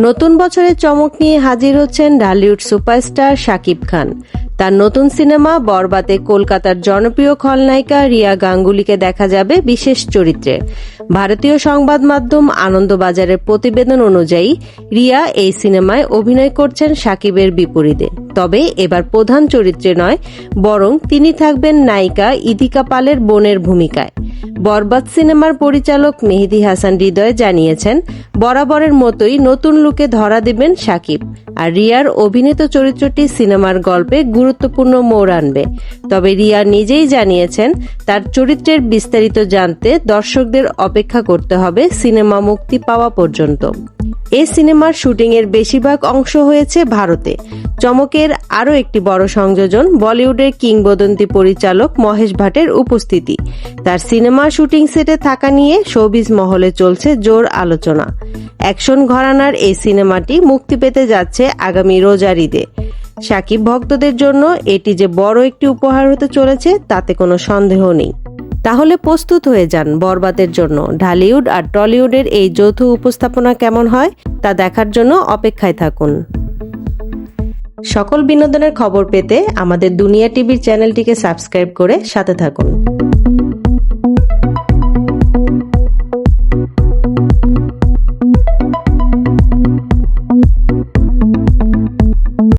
নতুন বছরের চমক নিয়ে হাজির হচ্ছেন ঢালিউড সুপারস্টার শাকিব খান। তার নতুন সিনেমা বরবাদে কলকাতার জনপ্রিয় খলনায়িকা রিয়া গাঙ্গুলিকে দেখা যাবে বিশেষ চরিত্রে। ভারতীয় সংবাদ মাধ্যম আনন্দবাজারের প্রতিবেদন অনুযায়ী রিয়া এই সিনেমায় অভিনয় করছেন শাকিবের বিপরীতে। তবে এবার প্রধান চরিত্রে নয়, বরং তিনি থাকবেন নায়িকা ইদিকা পালের বোনের ভূমিকায়। বরবাদ সিনেমার পরিচালক মেহেদী হাসান হৃদয় জানিয়েছেন, বরাবরের মতোই নতুন লুকে ধরা দেবেন শাকিব। আর রিয়ার অভিনীত চরিত্রটি সিনেমার গল্পে গুরুত্বপূর্ণ মোড় আনবে। তবে রিয়া নিজেই জানিয়েছেন, তার চরিত্রের বিস্তারিত জানতে দর্শকদের অপেক্ষা করতে হবে সিনেমা মুক্তি পাওয়া পর্যন্ত। এই সিনেমার শুটিংয়ের বেশিরভাগ অংশ হয়েছে ভারতে। চমকের আরও একটি বড় সংযোজন বলিউডের কিংবদন্তি পরিচালক মহেশ ভাটের উপস্থিতি। তার সিনেমা শুটিং সেটে থাকা নিয়ে শোবিজ মহলে চলছে জোর আলোচনা। অ্যাকশন ঘরানার এই সিনেমাটি মুক্তি পেতে যাচ্ছে আগামী রোজার ঈদে। শাকিব ভক্তদের জন্য এটি যে বড় একটি উপহার হতে চলেছে তাতে কোনো সন্দেহ নেই। তাহলে প্রস্তুত হয়ে যান বরবাদের জন্য। ঢালিউড আর টলিউডের এই যৌথ উপস্থাপনা কেমন হয় তা দেখার জন্য অপেক্ষায় থাকুন। সকল বিনোদনের খবর পেতে আমাদের দুনিয়া টিভির চ্যানেলটিকে সাবস্ক্রাইব করে সাথে থাকুন।